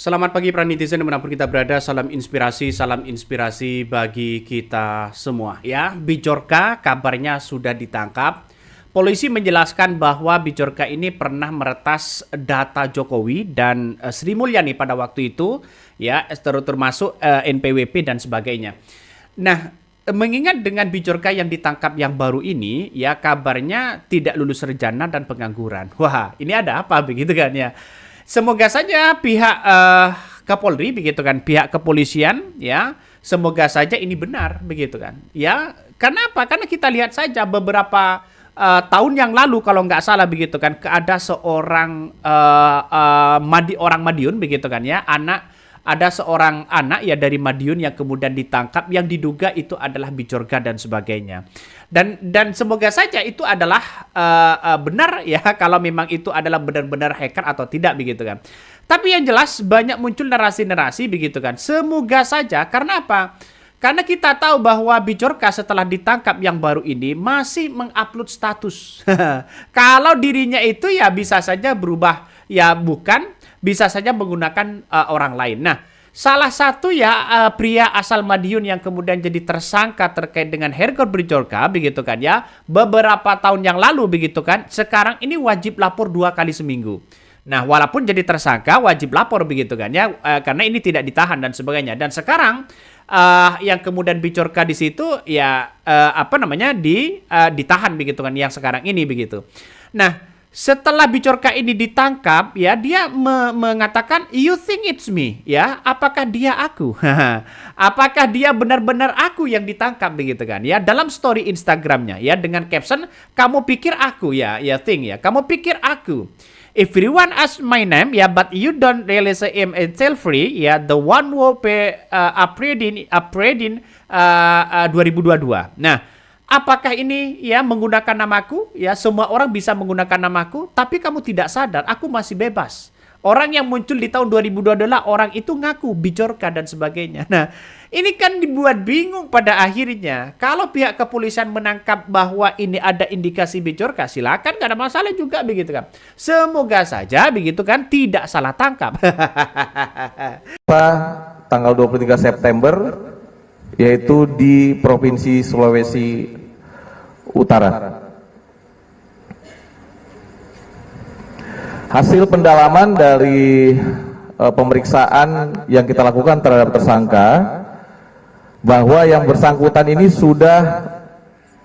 Selamat pagi para netizen dimanapun kita berada, salam inspirasi bagi kita semua. Ya, Bijorka kabarnya sudah ditangkap. Polisi menjelaskan bahwa Bijorka ini pernah meretas data Jokowi dan Sri Mulyani pada waktu itu, ya, termasuk NPWP dan sebagainya. Nah, mengingat dengan Bijorka yang ditangkap yang baru ini, ya kabarnya tidak lulus sarjana dan pengangguran. Wah, ini ada apa begitu kan ya? Semoga saja pihak Kapolri begitu kan, pihak kepolisian ya, semoga saja ini benar begitu kan. Ya, karena apa? Karena kita lihat saja beberapa tahun yang lalu kalau nggak salah begitu kan, ada seorang orang Madiun begitu kan ya, ada seorang anak ya dari Madiun yang kemudian ditangkap yang diduga itu adalah Bijorka dan sebagainya. Dan semoga saja itu adalah benar ya, kalau memang itu adalah benar-benar hacker atau tidak begitu kan. Tapi yang jelas banyak muncul narasi-narasi begitu kan. Semoga saja, karena apa? Karena kita tahu bahwa Bijorka setelah ditangkap yang baru ini masih mengupload status. Kalau dirinya itu ya bisa saja berubah, ya bukan, bisa saja menggunakan orang lain. Nah, salah satu ya pria asal Madiun yang kemudian jadi tersangka terkait dengan Herger Bijorka begitu kan ya, beberapa tahun yang lalu begitu kan, sekarang ini wajib lapor 2 kali seminggu. Nah, walaupun jadi tersangka wajib lapor begitu kan ya, karena ini tidak ditahan dan sebagainya. Dan sekarang yang kemudian Bijorka di situ ya ditahan begitu kan, yang sekarang ini begitu. Nah, setelah Bijorka ini ditangkap, ya dia mengatakan, you think it's me, ya? Apakah dia aku? Apakah dia benar-benar aku yang ditangkap begitu kan? Ya, dalam story Instagramnya, ya dengan caption, kamu pikir aku ya, ya think ya, kamu pikir aku. Everyone asks my name, ya, but you don't really say him until free, ya, the one who pay April 2022. Nah, apakah ini ya menggunakan namaku? Ya, semua orang bisa menggunakan namaku, tapi kamu tidak sadar aku masih bebas. Orang yang muncul di tahun 2002 adalah orang itu ngaku Bijorka dan sebagainya. Nah, ini kan dibuat bingung pada akhirnya. Kalau pihak kepolisian menangkap bahwa ini ada indikasi Bijorka, silakan, gak ada masalah juga begitu kan. Semoga saja begitu kan tidak salah tangkap. Tanggal 23 September yaitu di Provinsi Sulawesi Utara. Hasil pendalaman dari pemeriksaan yang kita lakukan terhadap tersangka, bahwa yang bersangkutan ini sudah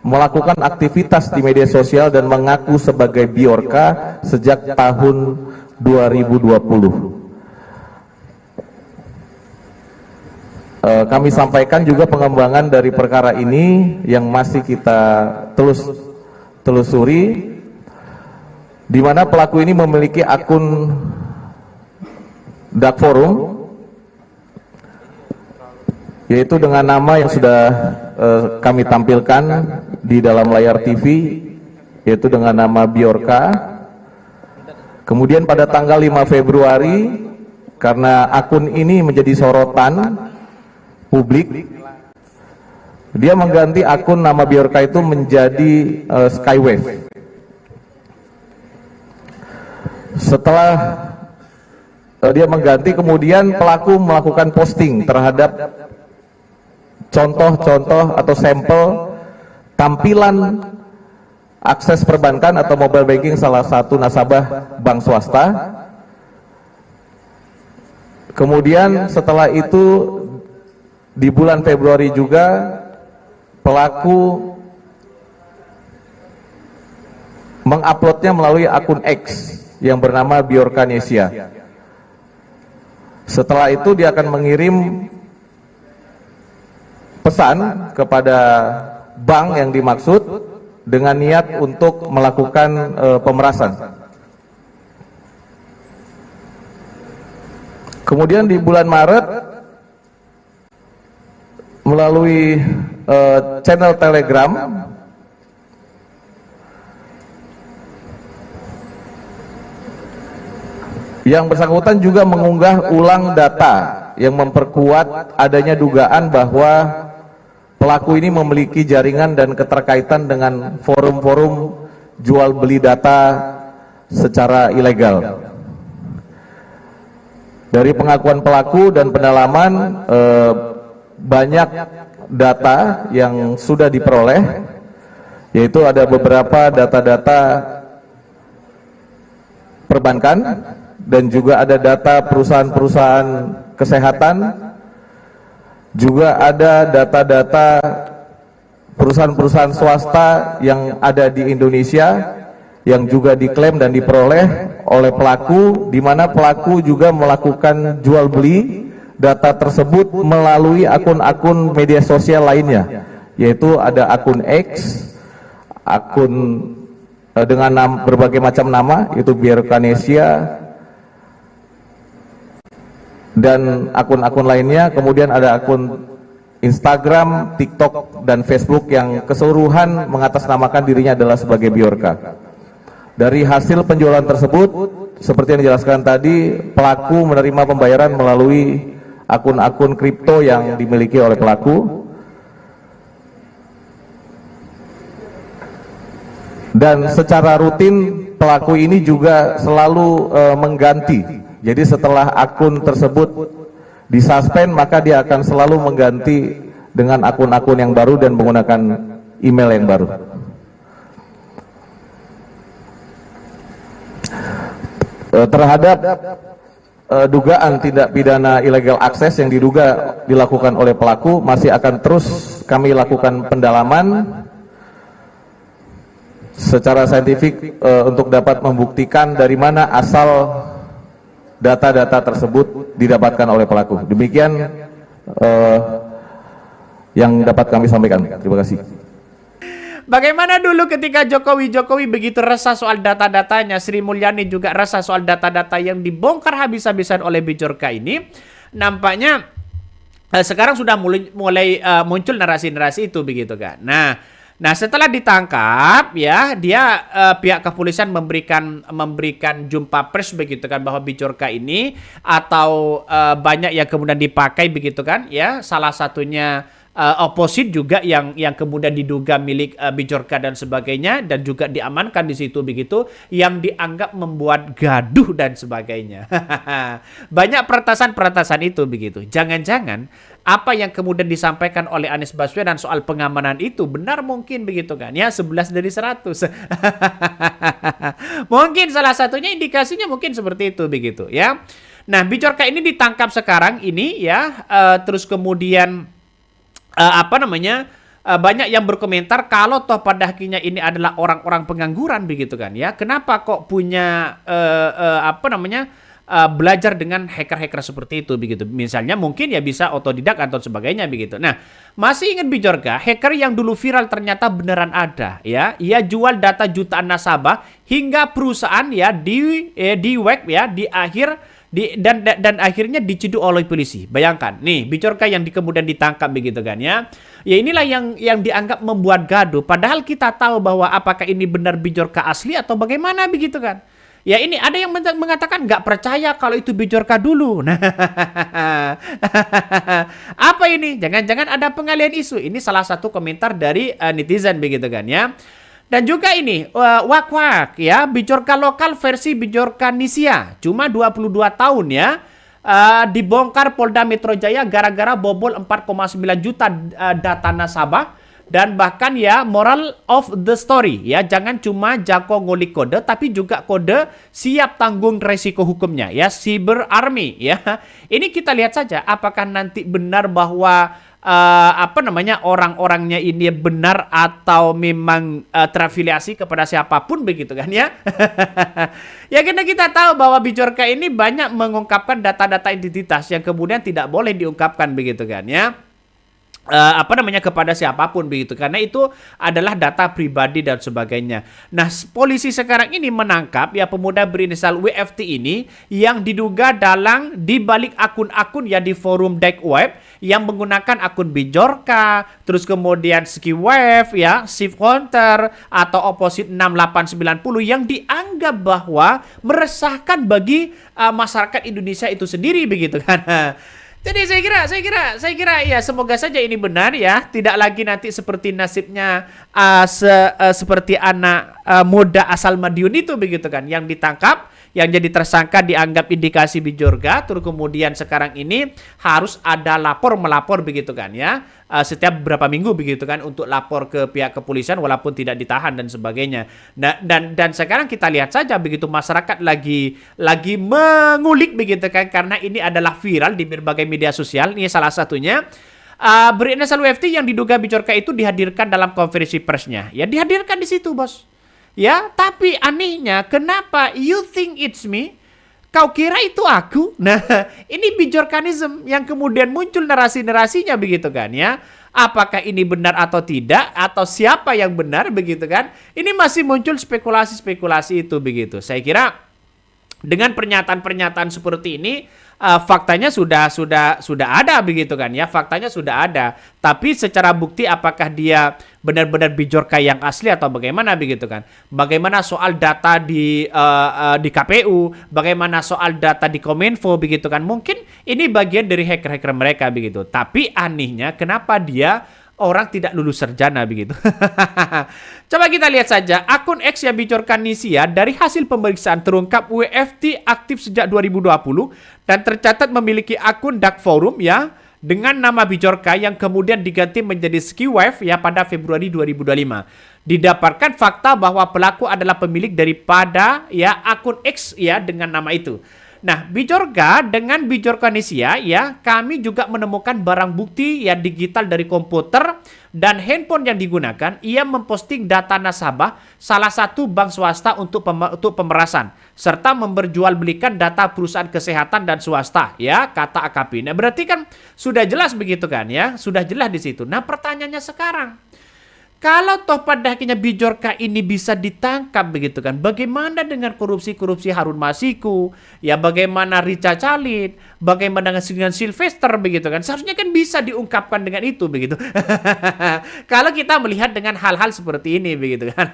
melakukan aktivitas di media sosial dan mengaku sebagai Bijorka sejak tahun 2020. Kami sampaikan juga pengembangan dari perkara ini yang masih kita telusuri, di mana pelaku ini memiliki akun dark forum, yaitu dengan nama yang sudah kami tampilkan di dalam layar TV, yaitu dengan nama Bijorka. Kemudian pada tanggal 5 Februari, karena akun ini menjadi sorotan publik, dia mengganti akun nama Bijorka itu menjadi Skywave. Setelah dia mengganti, kemudian pelaku melakukan posting terhadap contoh-contoh atau sampel tampilan akses perbankan atau mobile banking salah satu nasabah bank swasta. Kemudian setelah itu di bulan Februari juga pelaku menguploadnya melalui akun X yang bernama Bijorka Nesia. Setelah itu dia akan mengirim pesan kepada bank yang dimaksud dengan niat untuk melakukan pemerasan. Kemudian di bulan Maret melalui channel Telegram yang bersangkutan juga mengunggah ulang data yang memperkuat adanya dugaan bahwa pelaku ini memiliki jaringan dan keterkaitan dengan forum-forum jual beli data secara ilegal. Dari pengakuan pelaku dan pendalaman banyak data yang sudah diperoleh, yaitu ada beberapa data-data perbankan dan juga ada data perusahaan-perusahaan kesehatan, juga ada data-data perusahaan-perusahaan swasta yang ada di Indonesia yang juga diklaim dan diperoleh oleh pelaku, di mana pelaku juga melakukan jual beli data tersebut melalui akun-akun media sosial lainnya, yaitu ada akun X, akun dengan berbagai macam nama, itu Biorkanesia, dan akun-akun lainnya. Kemudian ada akun Instagram, TikTok, dan Facebook yang keseluruhan mengatasnamakan dirinya adalah sebagai Biorka. Dari hasil penjualan tersebut, seperti yang dijelaskan tadi, pelaku menerima pembayaran melalui akun-akun kripto yang dimiliki oleh pelaku. Dan secara rutin pelaku ini juga selalu mengganti. Jadi setelah akun tersebut disuspend, maka dia akan selalu mengganti dengan akun-akun yang baru dan menggunakan email yang baru. Terhadap dugaan tindak pidana illegal access yang diduga dilakukan oleh pelaku, masih akan terus kami lakukan pendalaman secara saintifik untuk dapat membuktikan dari mana asal data-data tersebut didapatkan oleh pelaku. Demikian yang dapat kami sampaikan. Terima kasih. Bagaimana dulu ketika Jokowi begitu resah soal data-datanya, Sri Mulyani juga resah soal data-data yang dibongkar habis-habisan oleh Bijorka ini, nampaknya sekarang sudah mulai muncul narasi-narasi itu begitu kan. Nah setelah ditangkap ya, dia pihak kepolisian memberikan jumpa pers begitu kan, bahwa Bijorka ini atau banyak yang kemudian dipakai begitu kan ya, salah satunya oposit juga yang kemudian diduga milik Bijorka dan sebagainya, dan juga diamankan di situ begitu, yang dianggap membuat gaduh dan sebagainya. Banyak peretasan itu begitu. Jangan-jangan apa yang kemudian disampaikan oleh Anies Baswedan soal pengamanan itu benar mungkin begitu kan ya, 11 dari 100. Mungkin salah satunya indikasinya mungkin seperti itu begitu ya. Nah, Bijorka ini ditangkap sekarang ini ya, terus kemudian banyak yang berkomentar kalau toh pada akhirnya ini adalah orang-orang pengangguran begitu kan ya, kenapa kok punya belajar dengan hacker-hacker seperti itu begitu. Misalnya mungkin ya bisa otodidak atau sebagainya begitu. Nah, masih ingat Bijorka, hacker yang dulu viral ternyata beneran ada ya. Ia jual data jutaan nasabah hingga perusahaan ya di web ya, dan akhirnya diciduk oleh polisi. Bayangkan nih, Bijorka yang kemudian ditangkap begitu kan ya. Ya inilah yang dianggap membuat gaduh, padahal kita tahu bahwa apakah ini benar Bijorka asli atau bagaimana begitu kan. Ya ini ada yang mengatakan nggak percaya kalau itu Bijorka dulu. Nah, apa ini? Jangan-jangan ada pengalihan isu. Ini salah satu komentar dari netizen begitu kan ya. Dan juga ini wak-wak ya, Bijorka lokal versi Bijorka Nisia, cuma 22 tahun ya, dibongkar Polda Metro Jaya gara-gara bobol 4,9 juta data nasabah. Dan bahkan ya, moral of the story ya, jangan cuma jago ngulik kode, tapi juga kode siap tanggung resiko hukumnya ya, cyber army ya. Ini kita lihat saja apakah nanti benar bahwa orang-orangnya ini benar atau memang terafiliasi kepada siapapun begitu kan ya. Ya karena kita tahu bahwa Bijorka ini banyak mengungkapkan data-data identitas yang kemudian tidak boleh diungkapkan begitu kan ya. Kepada siapapun begitu, karena itu adalah data pribadi dan sebagainya. Nah, polisi sekarang ini menangkap ya pemuda berinisial WFT ini yang diduga dalang di balik akun-akun ya di forum dark web yang menggunakan akun Bijorka, terus kemudian SkiWave ya, Shift Hunter atau Opposite 6890 yang dianggap bahwa meresahkan bagi masyarakat Indonesia itu sendiri begitu kan. Jadi saya kira ya, semoga saja ini benar ya, tidak lagi nanti seperti nasibnya seperti anak muda asal Madiun itu begitu kan, yang ditangkap yang jadi tersangka dianggap indikasi Bijorka, terus kemudian sekarang ini harus ada melapor begitu kan ya, setiap beberapa minggu begitu kan untuk lapor ke pihak kepolisian walaupun tidak ditahan dan sebagainya. Nah, dan sekarang kita lihat saja begitu masyarakat lagi mengulik begitu kan, karena ini adalah viral di berbagai media sosial. Ini salah satunya. Berinisial WFT yang diduga Bijorka itu dihadirkan dalam konferensi persnya. Ya dihadirkan di situ, bos. Ya, tapi anehnya kenapa you think it's me? Kau kira itu aku? Nah, ini Bijorkanism yang kemudian muncul narasi-narasinya begitu kan ya. Apakah ini benar atau tidak, atau siapa yang benar begitu kan? Ini masih muncul spekulasi-spekulasi itu begitu. Saya kira dengan pernyataan-pernyataan seperti ini, faktanya sudah ada begitu kan ya, faktanya sudah ada. Tapi secara bukti apakah dia benar-benar Bijorka yang asli atau bagaimana begitu kan? Bagaimana soal data di KPU, bagaimana soal data di Kominfo begitu kan? Mungkin ini bagian dari hacker-hacker mereka begitu. Tapi anehnya kenapa dia orang tidak lulus sarjana begitu. Coba kita lihat saja akun X ya Bijorka Nisia. Dari hasil pemeriksaan terungkap WFT aktif sejak 2020 dan tercatat memiliki akun dark forum ya dengan nama Bijorka yang kemudian diganti menjadi SkiWife ya pada Februari 2025. Didapatkan fakta bahwa pelaku adalah pemilik daripada ya akun X ya dengan nama itu. Nah, Bijorka dengan Bijorka Nisia ya, kami juga menemukan barang bukti ya digital dari komputer dan handphone yang digunakan. Ia memposting data nasabah salah satu bank swasta untuk pemerasan serta memperjualbelikan data perusahaan kesehatan dan swasta ya, kata AKP. Nah, berarti kan sudah jelas begitu kan ya, sudah jelas di situ. Nah, pertanyaannya sekarang, kalau toh pada akhirnya Bijorka ini bisa ditangkap begitu kan, bagaimana dengan korupsi-korupsi Harun Masiku, ya bagaimana Richa Calit, bagaimana dengan Sylvester begitu kan, seharusnya kan bisa diungkapkan dengan itu begitu. Kalau kita melihat dengan hal-hal seperti ini begitu kan,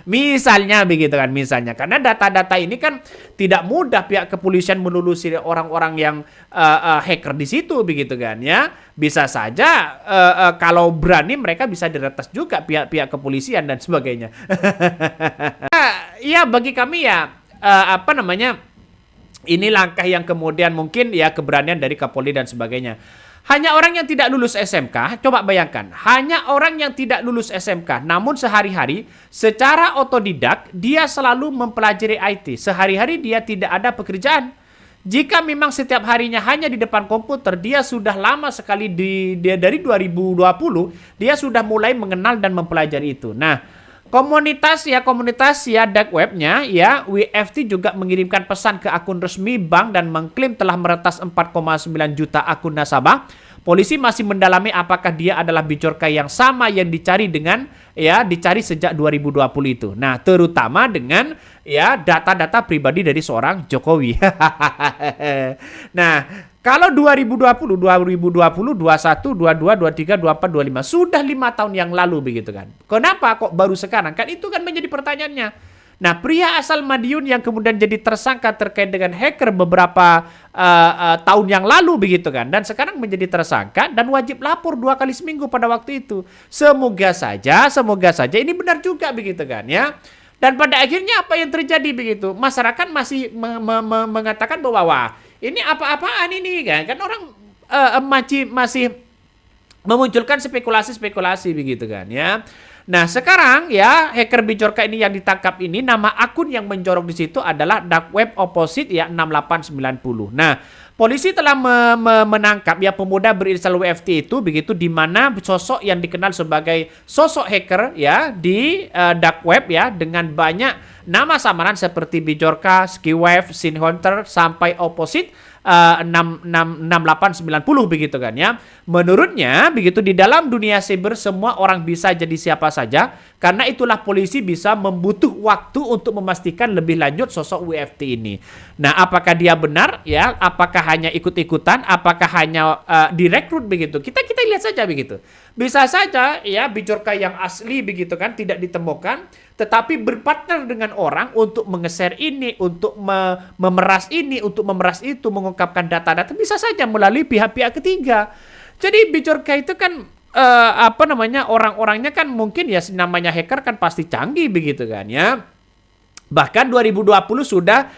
misalnya begitu kan, misalnya karena data-data ini kan tidak mudah pihak kepolisian menelusuri orang-orang yang hacker di situ begitu kan ya. Bisa saja kalau berani mereka bisa diretas juga pihak-pihak kepolisian dan sebagainya. Ya bagi kami ya ini langkah yang kemudian mungkin ya keberanian dari Kapolri dan sebagainya. Hanya orang yang tidak lulus SMK, coba bayangkan, hanya orang yang tidak lulus SMK, namun sehari-hari secara otodidak dia selalu mempelajari IT. Sehari-hari dia tidak ada pekerjaan. Jika memang setiap harinya hanya di depan komputer, dia sudah lama sekali dari 2020 dia sudah mulai mengenal dan mempelajari itu. Nah, komunitas ya dark webnya ya WFT juga mengirimkan pesan ke akun resmi bank dan mengklaim telah meretas 4,9 juta akun nasabah. Polisi masih mendalami apakah dia adalah Bijorka yang sama yang dicari sejak 2020 itu. Nah, terutama dengan ya data-data pribadi dari seorang Jokowi. Nah, kalau 2020, 21, 22, 23, 24, 25 sudah 5 tahun yang lalu begitu kan. Kenapa kok baru sekarang? Kan itu kan menjadi pertanyaannya. Nah, pria asal Madiun yang kemudian jadi tersangka terkait dengan hacker beberapa tahun yang lalu begitu kan, dan sekarang menjadi tersangka dan wajib lapor 2 kali seminggu pada waktu itu. Semoga saja ini benar juga begitu kan ya. Dan pada akhirnya apa yang terjadi begitu? Masyarakat masih mengatakan bahwa wah, ini apa-apaan ini kan orang masih memunculkan spekulasi-spekulasi begitu kan ya. Nah, sekarang ya hacker Bijorka ini yang ditangkap ini, nama akun yang menjorok di situ adalah dark web opposite ya 6890. Nah, polisi telah menangkap ya pemuda berinisial WFT itu begitu, di mana sosok yang dikenal sebagai sosok hacker ya di dark web ya dengan banyak nama samaran seperti Bijorka, SkiWife, Sinhunter sampai opposite 6890 begitu kan ya. Menurutnya begitu, di dalam dunia cyber semua orang bisa jadi siapa saja, karena itulah polisi bisa membutuh waktu untuk memastikan lebih lanjut sosok WFT ini. Nah, apakah dia benar ya? Apakah hanya ikut-ikutan? Apakah hanya direkrut begitu? Kita lihat saja begitu. Bisa saja ya Bijorka yang asli begitu kan tidak ditemukan, tetapi berpartner dengan orang untuk menge-share ini, untuk memeras ini, untuk memeras itu, mengungkapkan data-data, bisa saja melalui pihak-pihak ketiga. Jadi Bijorka itu kan orang-orangnya kan mungkin ya namanya hacker kan pasti canggih begitu kan ya. Bahkan 2020 sudah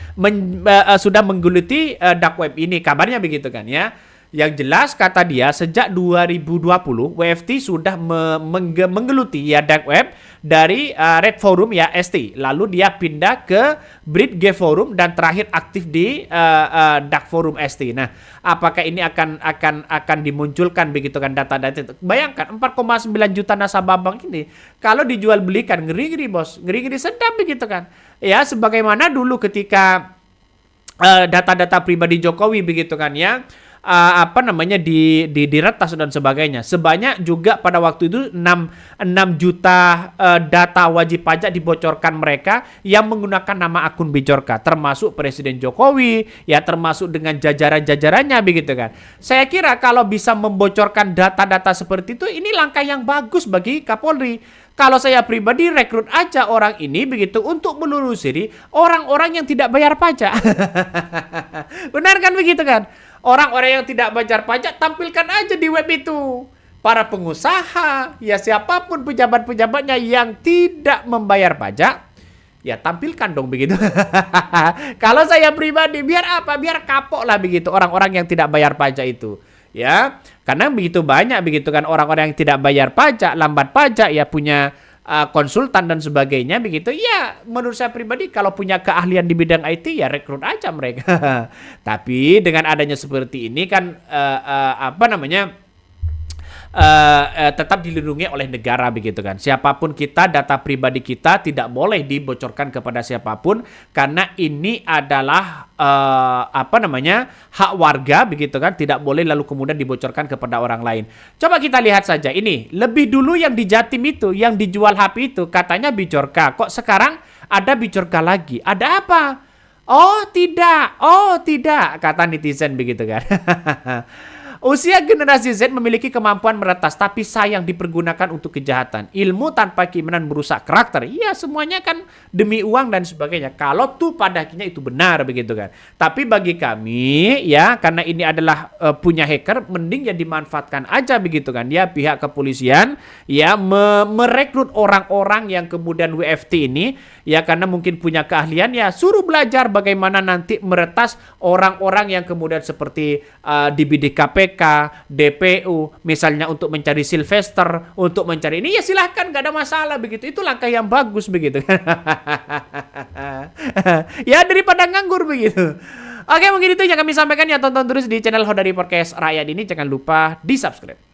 menggeluti dark web ini, kabarnya begitu kan ya. Yang jelas kata dia sejak 2020 WFT sudah menggeluti ya dark web dari Red Forum ya ST. Lalu dia pindah ke Bridge Forum dan terakhir aktif di Dark Forum ST. Nah, apakah ini akan dimunculkan begitu kan data-data itu? Bayangkan 4,9 juta nasabah bank ini kalau dijual belikan ngeri-ngeri bos, ngeri-ngeri sedap begitu kan. Ya, sebagaimana dulu ketika data-data pribadi Jokowi begitu kan ya. Diretas dan sebagainya. Sebanyak juga pada waktu itu 6 juta data wajib pajak dibocorkan mereka yang menggunakan nama akun Bijorka, termasuk Presiden Jokowi, ya termasuk dengan jajaran-jajarannya begitu kan. Saya kira kalau bisa membocorkan data-data seperti itu, ini langkah yang bagus bagi Kapolri. Kalau saya pribadi rekrut aja orang ini begitu untuk menelusuri orang-orang yang tidak bayar pajak. Benar kan begitu kan? Orang-orang yang tidak bayar pajak tampilkan aja di web itu. Para pengusaha, ya siapapun pejabat-pejabatnya yang tidak membayar pajak, ya tampilkan dong begitu. Kalau saya pribadi, biar apa? Biar kapok lah begitu orang-orang yang tidak bayar pajak itu. Ya, karena begitu banyak begitu kan orang-orang yang tidak bayar pajak, lambat pajak, ya punya konsultan dan sebagainya begitu. Ya, menurut saya pribadi kalau punya keahlian di bidang IT ya rekrut aja mereka. Tapi dengan adanya seperti ini kan tetap dilindungi oleh negara begitu kan. Siapapun kita, data pribadi kita tidak boleh dibocorkan kepada siapapun karena ini adalah hak warga begitu kan, tidak boleh lalu kemudian dibocorkan kepada orang lain. Coba kita lihat saja ini, lebih dulu yang di Jatim itu, yang dijual HP itu katanya Bijorka, kok sekarang ada Bijorka lagi? Ada apa? Oh tidak, kata netizen begitu kan. Usia generasi Z memiliki kemampuan meretas, tapi sayang dipergunakan untuk kejahatan. Ilmu tanpa keimanan merusak karakter. Iya, semuanya kan demi uang dan sebagainya. Kalau tuh pada akhirnya itu benar begitu kan. Tapi bagi kami ya, karena ini adalah punya hacker, mending ya dimanfaatkan aja begitu kan. Ya pihak kepolisian ya merekrut orang-orang yang kemudian WFT ini ya karena mungkin punya keahlian ya suruh belajar bagaimana nanti meretas orang-orang yang kemudian seperti di bidik KPK, DPU, misalnya untuk mencari Sylvester, untuk mencari ini ya silahkan, gak ada masalah begitu. Itu langkah yang bagus begitu. Ya daripada nganggur begitu. Oke, mungkin itu yang kami sampaikan ya. Tonton terus di channel Hodari Podcast Rakyat ini. Jangan lupa di subscribe.